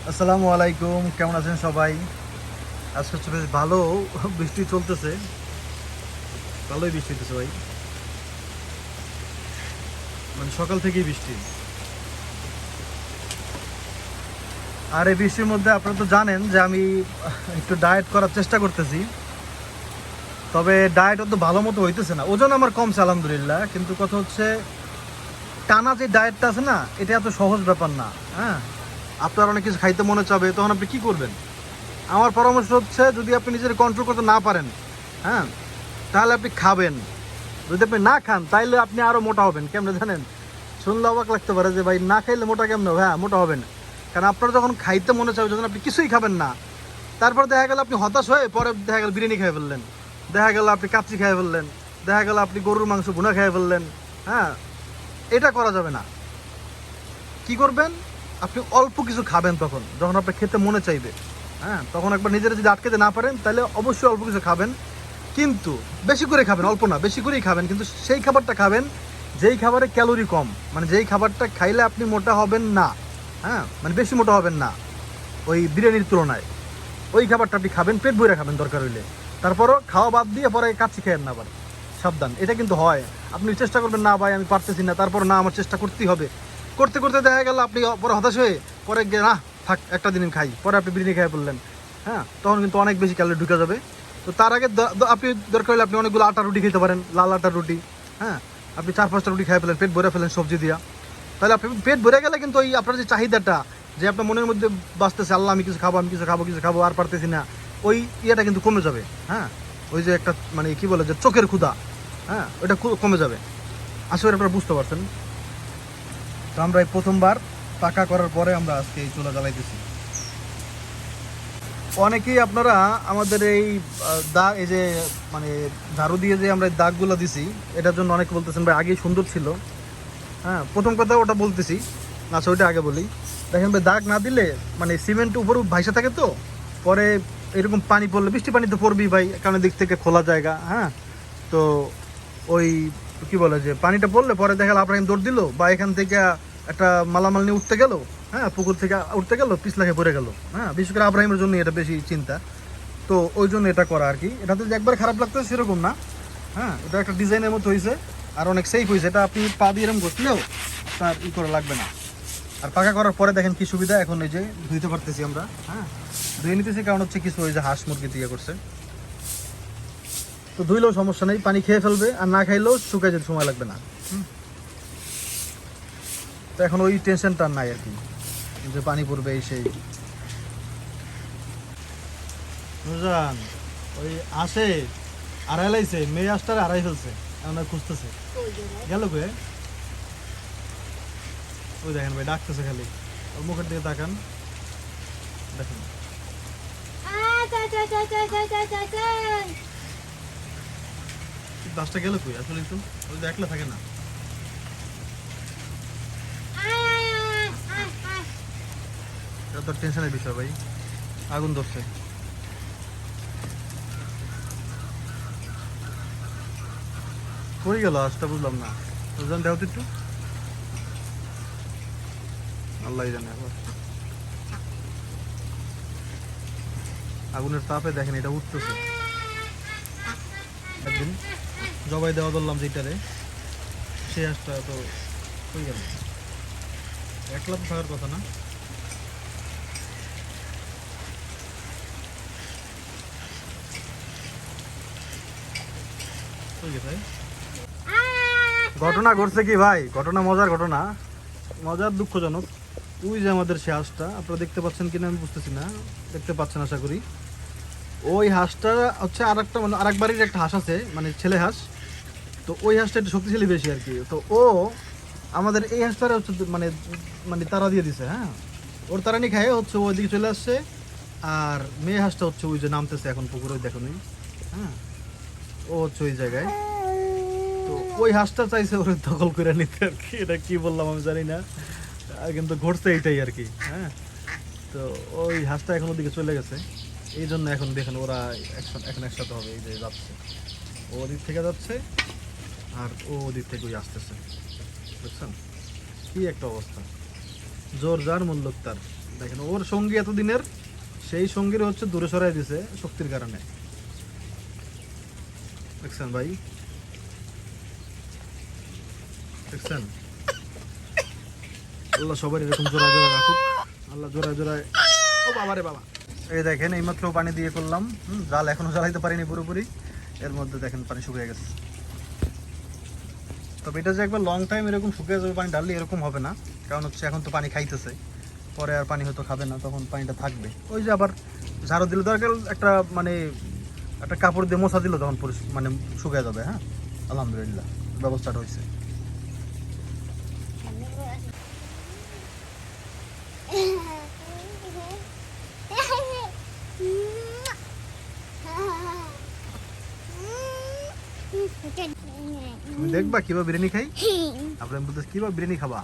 আসসালামু আলাইকুম, কেমন আছেন সবাই? আজকে হচ্ছে বেশ ভালো বৃষ্টি চলতেছে, ভালোই বৃষ্টি হতেছে ভাই, মানে সকাল থেকেই বৃষ্টি। আর এই বৃষ্টির মধ্যে আপনারা তো জানেন যে আমি একটু ডায়েট করার চেষ্টা করতেছি, তবে ডায়েট অত ভালো মতো হইতেছে না। ওজন আমার কমছে আলহামদুলিল্লাহ, কিন্তু কথা হচ্ছে টানা যে ডায়েটটা আছে না, এটা এত সহজ ব্যাপার না। হ্যাঁ, আপনার অনেক কিছু খাইতে মনে চাবে, তখন আপনি কি করবেন? আমার পরামর্শ হচ্ছে, যদি আপনি নিজের কন্ট্রোল করতে না পারেন, হ্যাঁ, তাহলে আপনি খাবেন। যদি আপনি না খান তাইলে আপনি আরো মোটা হবেন। কেমনে জানেন? শুনলে অবাক লাগতে পারে যে ভাই না খাইলে মোটা কেমন হবে? হ্যাঁ, মোটা হবেন। কারণ আপনার যখন খাইতে মনে চাবে, যখন আপনি কিছুই খাবেন না, তারপর দেখা গেল আপনি হতাশ হয়ে পরে দেখা গেল বিরিয়ানি খেয়ে ফেললেন, দেখা গেল আপনি কাচ্চি খেয়ে ফেললেন, দেখা গেল আপনি গরুর মাংস ভুনা খেয়ে ফেললেন। হ্যাঁ, এটা করা যাবে না। কি করবেন? আপনি অল্প কিছু খাবেন তখন, যখন আপনার খেতে মনে চাইবে। হ্যাঁ, তখন একবার নিজেরা যদি আটকাতে না পারেন, তাহলে অবশ্যই অল্প কিছু খাবেন, কিন্তু বেশি করে খাবেন, অল্প না, বেশি করেই খাবেন। কিন্তু সেই খাবারটা খাবেন যেই খাবারে ক্যালোরি কম, মানে যেই খাবারটা খাইলে আপনি মোটা হবেন না। হ্যাঁ, মানে বেশি মোটা হবেন না ওই বিরিয়ানির তুলনায়। ওই খাবারটা আপনি খাবেন, পেট ভরে খাবেন দরকার হইলে। তারপরও খাওয়া বাদ দিয়ে পরে কাচ্চি খেয়েন না আবার। সাবধান, এটা কিন্তু হয়। আপনি চেষ্টা করবেন, না ভাই আমি পারতেছি না, তারপর না আমার চেষ্টা করতেই হবে। করতে করতে দেখা গেল আপনি পরে হতাশ হয়ে পরে গিয়ে না থাক একটা দিন খাই, পরে আপনি বিরিয়ানি খেয়ে বললেন। হ্যাঁ, তখন কিন্তু অনেক বেশি ক্যালোরি ঢুকে যাবে। তো তার আগে আপনি দরকার হলে আপনি অনেকগুলো আটা রুটি খেতে পারেন, লাল আটার রুটি। হ্যাঁ, আপনি 4-5টা রুটি খেয়ে ফেলেন, পেট ভরে ফেলেন সবজি দিয়া। তাহলে আপনি পেট ভরে গেলে কিন্তু ওই আপনার যে চাহিদাটা, যে আপনার মনের মধ্যে বাঁচতেছে, আল্লাহ আমি কিছু খাবো, আমি কিছু খাবো, কিছু খাবো, আর পারতেছি না, ওই ইয়েটা কিন্তু কমে যাবে। হ্যাঁ, ওই যে একটা মানে কি বলে যে চোখের ক্ষুধা, হ্যাঁ, ওইটা কমে যাবে। আশা করি আপনারা বুঝতে পারছেন। তো আমরা এই প্রথমবার পাকা করার পরে আমরা আজকে এই চুলা জ্বালাইতেছি। অনেকেই আপনারা আমাদের এই দাগ, এই যে মানে ঝাড়ু দিয়ে যে আমরা এই দাগগুলো দিছি, এটার জন্য অনেকে বলতেছেন ভাই আগেই সুন্দর ছিল। হ্যাঁ, প্রথম কথা ওটা বলতেছি, আচ্ছা ওইটা আগে বলি। দেখেন ভাই, দাগ না দিলে মানে সিমেন্ট উপরে ভাইসা থাকে, তো পরে এরকম পানি পড়লে, বৃষ্টি পানি তো পড়বেই ভাই, কারণ দিক থেকে খোলা জায়গা। হ্যাঁ, তো ওই কি বলে যে পানিটা পড়লে পরে দেখা গেল আব্রাহিম দৌড় দিল, বা এখান থেকে একটা মালামাল নিয়ে উঠতে গেল, হ্যাঁ, পুকুর থেকে উঠতে গেল, পিছলাকে পড়ে গেল। হ্যাঁ, বিশেষ করে আব্রাহিমের জন্য এটা বেশি চিন্তা। তো ওই জন্য এটা করা আর কি। এটা তো যে একবার খারাপ লাগতেছে সেরকম না। হ্যাঁ, এটা একটা ডিজাইনের মতো হয়েছে, আর অনেক সেফ হয়েছে। এটা আপনি পা দিয়ে এরকম ঘষলেও আপনার করা লাগবে না। আর পাকা করার পরে দেখেন কি সুবিধা, এখন এই যে ধুইতে পারতেছি আমরা। হ্যাঁ, ধুয়ে নিতেছি, কারণ হচ্ছে কিছু ওই যে হাঁস মুরগি দিয়ে করছে, তো ধুইলেও সমস্যা নেই, পানি খেয়ে ফেলবে, আর না খাইলেও শুকাই যেতে সময় লাগবে না। তো এখন ওই টেনশনটা নাই আর কি, যে পানি পড়বে এই সেই। বুঝলাম, ওই আসে আড়াই লাইছে, মেয়ে আসটার আড়াই ফেলছে, আমরা খুঁজতেছে গেল গে। ওই দেখেন ভাই ডাকতেছে খালি, ওর মুখের দিকে তাকান, দেখেন বাসটা গেল কই আসলে, একটু ওই যে একলা থাকে না। এটা তো টেনশনের বিষয় ভাই, আগুন ধরছে। কই গেল আসটা বুঝলাম না, বুঝলাম দেও তো একটু, আল্লাহ জানে। আবার আগুনের তাপে দেখেন এটা উঠতেছে। একদিন জবাই দেওয়া ধরলাম যেটারে, সেই হাঁসটা তো কই গেল? একলা তো থাকার কথা না। কই গে ভাই? ঘটনা ঘটছে কি ভাই, ঘটনা মজার ঘটনা, মজার দুঃখজনক। ওই যে আমাদের সে হাঁসটা, আপনারা দেখতে পাচ্ছেন কিনা আমি বুঝতেছি না, দেখতে পাচ্ছেন আশা করি। ওই হাঁসটা হচ্ছে আর একটা, মানে আরেক বাড়ির একটা হাঁস আছে, মানে ছেলে হাঁস। তো ওই হাঁসটা একটু শক্তিশালী বেশি আর কি। তো ও আমাদের এই হাঁসটারে হচ্ছে মানে মানে তারা দিয়ে দিছে। হ্যাঁ, ওর তারানি খায় হচ্ছে ও ওইদিকে চলে আসছে, আর মেয়ে হাঁসটা হচ্ছে ওই যে নামতেছে এখন পুকুরে, দেখুন। হ্যাঁ, ও হচ্ছে ওই জায়গায়। তো ওই হাঁসটা চাইছে ওর দখল করে নিতে আর কি, এটা কি বললাম আমি জানি না, কিন্তু ঘটছে এইটাই আর কি। হ্যাঁ, তো ওই হাঁসটা এখন ওদিকে চলে গেছে, এই জন্য এখন দেখেন ওরা এখন একসাথে হবে, এই যে যাচ্ছে, ও ওদিক থেকে যাচ্ছে, আর ও ওদিক থেকে ওই আসতেছে। বুঝছেন কি একটা অবস্থা, জোর যার মূল্য তার। দেখেন ওর সঙ্গী এতদিনের, সেই সঙ্গীর হচ্ছে দূরে সরাই দিছে শক্তির কারণে। দেখছেন ভাই, দেখছেন? আল্লাহ সবার এরকম জোড়ায় জোড়ায় রাখুক, আল্লাহ জোড়ায় জোড়ায়। ও বাবা রে বাবা, এই দেখেন এইমাত্র পানি দিয়ে করলাম, জাল এখনো জ্বালাইতে পারিনি পুরোপুরি, এর মধ্যে দেখেন পানি শুকিয়ে গেছে। তবে এটা যে একবার লং টাইম এরকম শুকিয়ে যাবে পানি ঢাললে এরকম হবে না, কারণ হচ্ছে এখন তো পানি খাইতেছে, পরে আর পানি হয়তো খাবে না, তখন পানিটা থাকবে। ওই যে আবার ঝাড়ু দিলে দরকার একটা মানে একটা কাপড় দিয়ে মশা দিলে তখন মানে শুকিয়ে যাবে। হ্যাঁ আলহামদুলিল্লাহ ব্যবস্থাটা হয়েছে। তুমি দেখবা কিভাবে বিরিয়ানি খাই, আপনার বলতে কিভাবে বিরিয়ানি খাবা।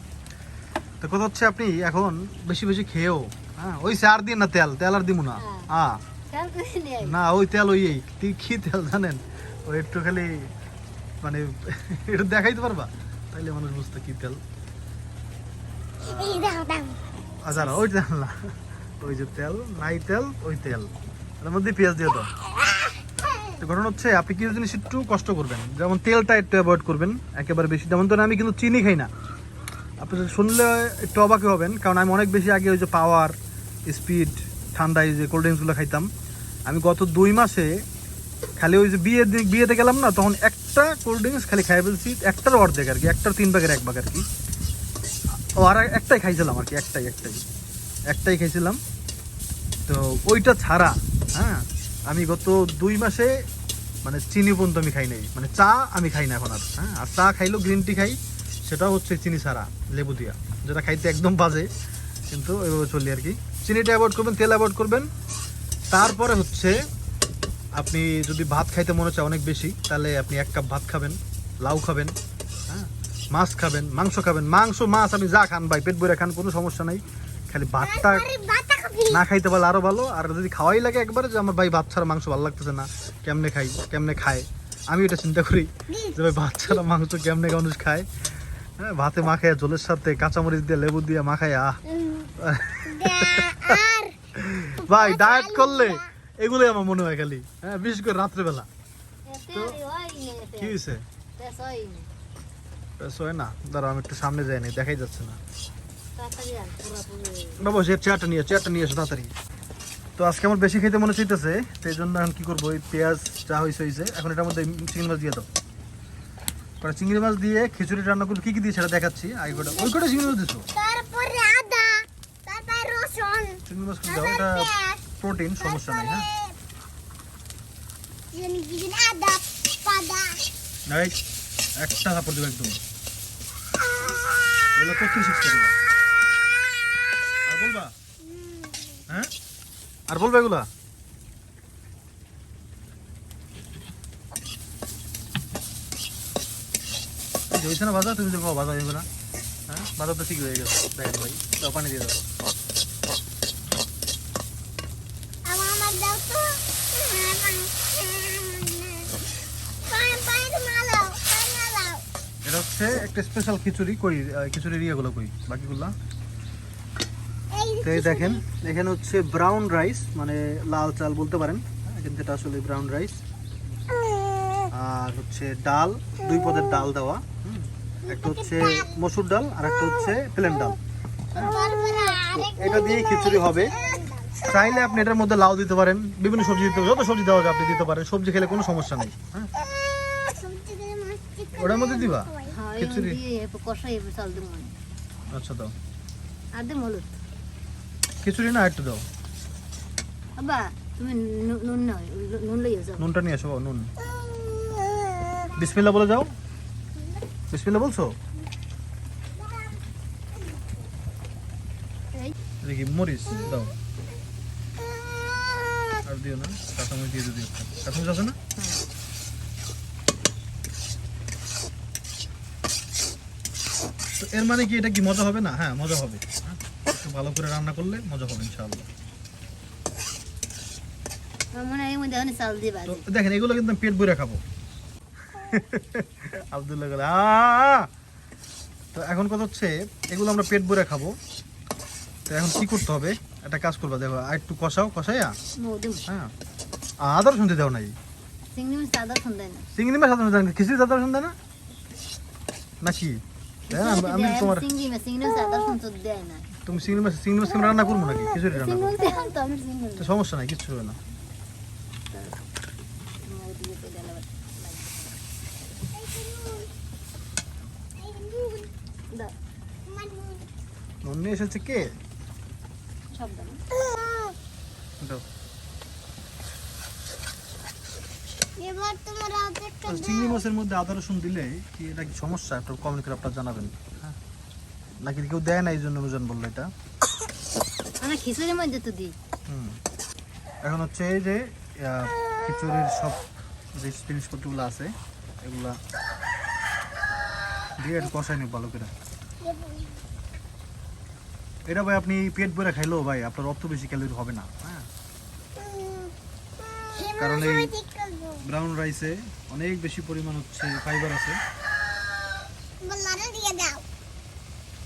তো কথা হচ্ছে আপনি এখন বেশি বেশি খেয়েও, হ্যাঁ ওই আর দিন না তেল, তেল আর দিব না। না ওই তেল ওই কি তেল জানেন, ওই একটু খালি মানে একটু দেখাইতে পারবা, তাইলে মানুষ বুঝতে কি তেল। আচ্ছা না ওই তেল না, ওই যে তেল নাই তেল, ওই তেল এর মধ্যে পেঁয়াজ দিয়ে দাও। তো ঘটনা হচ্ছে আপনি কিছু জিনিস একটু কষ্ট করবেন, যেমন তেলটা একটু অ্যাভয়েড করবেন একেবারে বেশি। যেমন ধরেন আমি কিন্তু চিনি খাই না, আপনি শুনলে একটু অবাকই হবেন, কারণ আমি অনেক বেশি আগে ওই যে পাওয়ার, স্পিড, ঠান্ডা এই যে কোল্ড ড্রিঙ্কসগুলো খাইতাম। আমি গত 2 মাসে খালি ওই যে বিয়েতে গেলাম না, তখন একটা কোল্ড ড্রিঙ্কস খালি খাই ফেলছি, একটার অর্ধেক আর কি, একটার 3 ভাগের 1 ভাগ আর কি। ও আর একটাই খাইছিলাম আর কি, একটাই খাইছিলাম। তো ওইটা ছাড়া হ্যাঁ আমি গত 2 মাসে মানে চিনি পর্যন্ত আমি খাই নাই, মানে চা আমি খাই না এখন আর। হ্যাঁ আর চা খাইলেও গ্রিন টি খাই, সেটাও হচ্ছে চিনি ছাড়া লেবু দিয়া, যেটা খাইতে একদম বাজে, কিন্তু ওইভাবে চলি আর কি। চিনিটা অ্যাভয়েড করবেন, তেল অ্যাভয়েড করবেন। তারপরে হচ্ছে আপনি যদি ভাত খাইতে মনে চায় অনেক বেশি, তাহলে আপনি 1 কাপ ভাত খাবেন, লাউ খাবেন, হ্যাঁ মাছ খাবেন, মাংস খাবেন, মাংস মাছ আপনি যা খান ভাই পেট ভরে খান, কোনো সমস্যা নাই। খালি ভাতটা না খাইতে পারলে আরো ভালো। আর যদি খাওয়াই লাগে একবারে যে আমার ভাই ভাত ছাড়া মাংস ভালো লাগতেছে না, কেমনে খায়, আমি এটা চিন্তা করি যে ভাই ভাত ছাড়া মাংস কেমনে মানুষ খায়। হ্যাঁ ভাতে মাখায় জলের সাথে কাঁচামরিচ দিয়ে লেবু দিয়ে মাখায়, ভাই ডায়েট করলে এগুলোই আমার মনে হয় খালি। হ্যাঁ বিশেষ করে রাত্রেবেলা। তো কি হয়েছে না, দাঁড়াও আমি একটু সামনে যাই নাই, দেখাই যাচ্ছে না বাবা। সে চেয়ারটা নিয়ে এসো তাড়াতাড়ি। তো আজকে আমার বেশি খেতে মনে চাইতেছে, সেই জন্য এখন কি করবো, ওই পেঁয়াজ যা হয়েছে, এখন এটার মধ্যে চিংড়ি মাছ দিয়ে দাও। চিংড়ি মাছ দিয়ে খিচুড়ি রান্না করবো, কি কি দিয়ে সেটা দেখাচ্ছি। আগে ওই কটা চিংড়ি মাছ দিছো, চিংড়ি মাছ দাও, এটা প্রোটিন, সমস্যা নেই। হ্যাঁ একটা কাপড় দেবো একদম, এগুলো করতে শিখতে দিলাম। আর বলবা, হ্যাঁ আর বলবা এগুলা। হয়েছে না ভাজা, তুমি দেখো ভাজা হয়ে না। হ্যাঁ ভাজা তো ঠিক হয়ে গেছে, দেখেন ভাই দাও পানি দিয়ে দাও। এটা হচ্ছে একটা স্পেশাল খিচুড়ি করি, খিচুড়ির ইয়েগুলো করি বাকিগুলা। তো এই দেখেন এখানে হচ্ছে ব্রাউন রাইস, মানে লাল চাল বলতে পারেন, কিন্তু এটা আসলে ব্রাউন রাইস। আর হচ্ছে ডাল, 2 পদের ডাল দেওয়া, একটা হচ্ছে মসুর ডাল আর একটা হচ্ছে প্লেন ডাল। এটা দিয়ে খিচুড়ি হবে। চাইলে আপনি এটার মধ্যে লাউ দিতে পারেন, বিভিন্ন সবজি দিতে, যত সবজি দেওয়া যায় আপনি দিতে পারেন, সবজি খেলে কোনো সমস্যা নেই। হ্যাঁ ওটার মধ্যে দিবা খিচুড়ি। আচ্ছা দাও, খিচুড়ি না একটু দাও, নুনটা নিয়ে আসো, নুন। বিসমিল্লাহ বলে যাও, বিসমিল্লাহ বলছো। দেখি মরিচ দাও, আর দিও না, কাঁচামরিচ দিয়ে দিও, কাঁচামরিচ আছে না। তো এর মানে কি এটা কি মজা হবে না? হ্যাঁ মজা হবে, একটু ভালো করে রান্না করলে মজা হবে ইনশাআল্লাহ। দেখেন এগুলো কিন্তু পেট ভরে খাবো। আব্দুল্লাহ তো এখন কথা হচ্ছে এগুলো আমরা পেট ভরে খাবো, তো এখন কি করতে হবে, একটা কাজ করবা, দেখো আর একটু কষাও, কষাইয়া মৌদুম হ্যাঁ আদা রসুন দিতে দাও নাই, চিংড়ি মাছ আদা সন্দেহ না চিংড়ি মাছ আদা রসুন দেয় না, খিচুড়ি আদা রসুন দেয় না নাকি? দেয় না? আমি তোমার চিংড়ি মাছ আদা সন্দেহ দেয় না তুমি চিংড়ি মাছ রান্না করবো নাকি খিচুড়ি রান্না করবো? চিংড়ি মাছ তো আমি চিংড়ি তো সমস্যা নাই, কিচ্ছু হবে না। দাও নুন নিয়ে এসেছে কে? সব দাও দাও। এবার তোমার আদেরটা আর চিংড়ি মাছের মধ্যে আদা রসুন দিলে কি এটা কি সমস্যা, একটু কমেন্ট করে আপনারা জানাবেন। হ্যাঁ নাকি কেউ দেয় না এই জন্য নুজান বললো এটা। আমরা খিচুড়ির মধ্যে তো দিই হুম এখন হচ্ছে এই যে খিচুড়ির সব যে জিনিসপত্রগুলো আছে এগুলা দিয়ে একটু কষাই নিব ভালো করে। এটা ভাই আপনি পেট ভরে খাইলেও ভাই আপনার অত বেশি ক্যালোরি হবে না। হ্যাঁ কারণ এই ঠিক করবো ব্রাউন রাইসে অনেক বেশি পরিমাণ হচ্ছে ফাইবার আছে, লারা দিয়ে দাও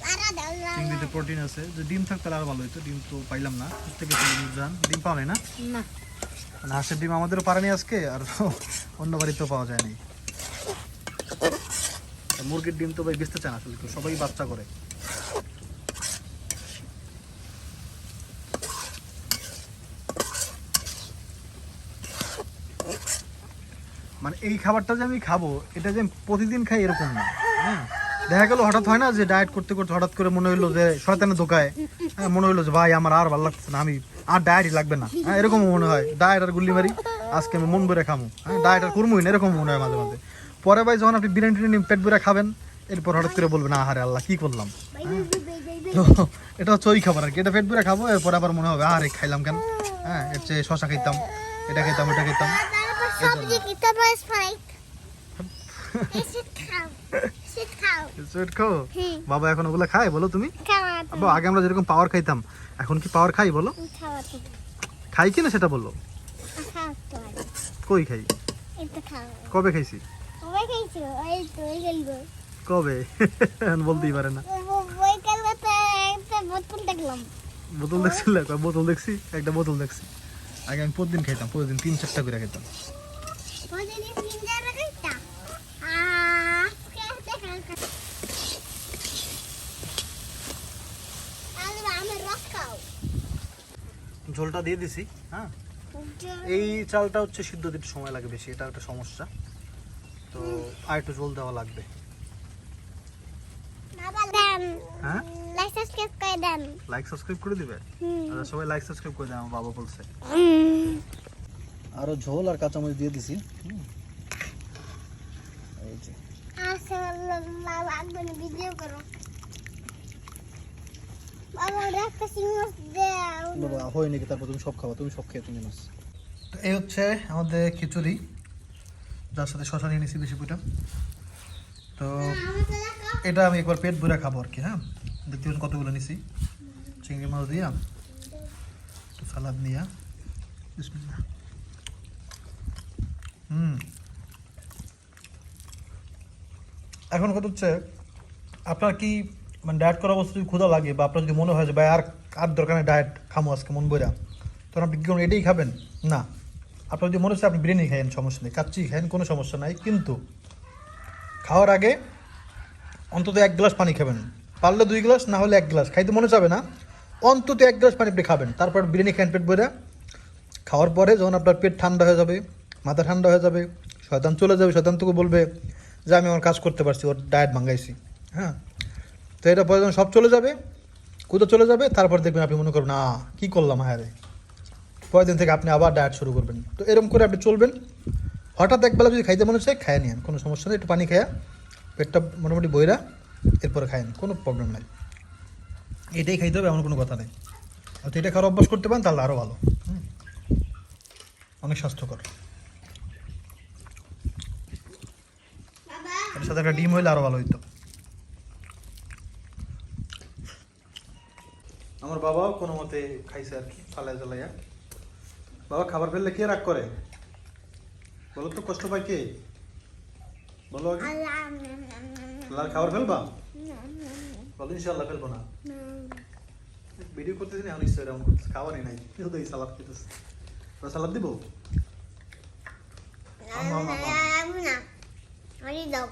লারা দাও লারা চিংড়িতে প্রোটিন আছে। যে ডিম থাকতে আর ভালো হতো, ডিম তো পাইলাম না, খুঁজতে গেছিলাম জান, ডিম পাওয়া নাই না? না মানে হাঁসের ডিম আমাদেরও পারেনি আজকে, আর অন্য বাড়িতেও পাওয়া যায়নি। আর মুরগির ডিম তো ভাই বেচতে চায় না আসলে কেউ, সবাই বাচ্চা করে। মানে এই খাবারটা যে আমি খাবো এটা যে আমি প্রতিদিন খাই এরকম না। হ্যাঁ দেখা গেল হঠাৎ হয় না যে ডায়েট করতে করতে হঠাৎ করে মনে হইলো যে শয়তানের ধোকায়, হ্যাঁ মনে হইলো যে ভাই আমার আর ভালো লাগছে না, আমি আর ডায়েটই লাগবে না। হ্যাঁ এরকম মনে হয়, ডায়েট আর গুল্লি মারি, আজকে আমি মন ভরে খামো, হ্যাঁ ডায়েট আর করবোই না, এরকম মনে হয় মাঝে মাঝে। পরে ভাই যখন আপনি বিরিয়ানি টিরিয়ানি পেট ভরে খাবেন, এরপর হঠাৎ করে বলবেন আহারে আল্লাহ কি করলাম। তো এটা হচ্ছে ওই খাবার আর কি, এটা পেট ভরে খাবো, এরপর আবার মনে হবে আরে খাইলাম কেন, হ্যাঁ এর চেয়ে শশা খাইতাম, এটা খেতাম, ওটা খেতাম। সবজি কি তোমার স্প্রাইট এসে খাও সিট খাও সুইট খাও বাবা, এখন ওগুলো খায় বলো তুমি? খাওয়া আব্বা আগে আমরা যেরকম পাওয়ার খাইতাম এখন কি পাওয়ার খাই বলো? খাওয়া তো খাই কিনা সেটা বললো। খাও তো কই খাই? এটা খাও কবে খাইছি? ওই খাইছো এই তো ওই গেলবো কবে? এখন বলতেই পারে না। ওই কালকে একটা বোতল দেখলাম বোতল দেখছিল? বোতল দেখছি, একটা বোতল দেখছি। আগে আমি প্রতিদিন খাইতাম, প্রতিদিন 3-4টা করে খাইতাম। প্রতিদিন 3 টাকা খাইতা আমি রস খাও ঝোলটা দিয়ে দিছি। হ্যাঁ এই চালটা হচ্ছে সিদ্ধ দিতে সময় লাগে বেশি, এটা একটা সমস্যা, তো আর একটু ঝোল দেওয়া লাগবে। বাবা দেন হ্যাঁ লাইক সাবস্ক্রাইব করে দেন লাইক সাবস্ক্রাইব করে দিবে? আচ্ছা সবাই লাইক সাবস্ক্রাইব করে দেন, আমার বাবা বলছে। আরো ঝোল আর কাঁচামরিচ দিয়ে দিছি। এই যে বাবা একদম ভিডিও করো বাবা রাখতে সিঙ্গস দাও বাবা হয় নাকি, তারপর তুমি সব খাওয়া, তুমি সব খেয়ে তুমি মাছ। তো এই হচ্ছে আমাদের খিচুড়ি, যার সাথে শশা নিয়ে নিছি বেশি পুটা। তো এটা আমি একবার পেট ভরে খাবো আর কি। হ্যাঁ দেখতে পাচ্ছেন কতগুলো নিছি, চিংড়ি মাছ দিয়া, একটু সালাদ নিয়া, বিসমিল্লাহ। এখন কথা হচ্ছে আপনার কি মানে ডায়েট করা অবস্থা যদি ক্ষুধা লাগে, বা আপনার যদি মনে হয় যে ভাই আর আর দরকার নেই ডায়েট খামো আজকে মন বইরা, তখন আপনি কি কোনো এটাই খাবেন না? আপনার যদি মনে হচ্ছে আপনি বিরিয়ানি খাইয়েন, সমস্যা নেই, কাচ্চি খাইয়েন, কোনো সমস্যা নাই, কিন্তু খাওয়ার আগে অন্তত 1 গ্লাস পানি খাবেন, পারলে 2 গ্লাস, না হলে 1 গ্লাস। খাইতে মনে যাবে না, অন্তত 1 গ্লাস পানি আপনি খাবেন, তারপর বিরিয়ানি খান পেট ভরে। খাওয়ার পরে যখন আপনার পেট ঠান্ডা হয়ে যাবে, মাথা ঠান্ডা হয়ে যাবে, শয়তান চলে যাবে, শয়তান তোকে বলবে যে আমি আমার কাজ করতে পারছি, ওর ডায়েট ভাঙাইছি। হ্যাঁ তো এটা পরে যখন সব চলে যাবে, কোথাও চলে যাবে, তারপর দেখবেন আপনি মনে করবেন না কী করলাম, হ্যাঁ রে, পরের দিন থেকে আপনি আবার ডায়েট শুরু করবেন। তো এরকম করে আপনি চলবেন। হঠাৎ একবেলা যদি খাইতে মনে হচ্ছে খায় নিন, কোনো সমস্যা নেই, একটু পানি খায়া পেটটা মোটামুটি বইরা এরপরে খায় নিন, কোনো প্রবলেম নাই। এটাই খাইতে হবে এমন কোনো কথা নেই। আর এটা খাওয়ার অভ্যাস করতে পারেন তাহলে আরও ভালো, অনেক স্বাস্থ্যকর। এর সাথে একটা ডিম হইলে আরও ভালো হইতো। আমার বাবাও কোনো মতে খাইছে আর কি, ফালাই জ্বালাইয়া। বাবা খাবার ফেললে কে রাগ করে বলো তো, কষ্ট পায় কে বলো আগে? আল্লাহ খাবার ফেলবা বলো, ইনশাআল্লাহ ফেলবো না। ভিডিও করতেছি না এখন ইচ্ছা এরকম করতেছে খাওয়ারই নাই শুধু এই সালাদ খেতেছে সালাদ দিব আমি না আমি দাও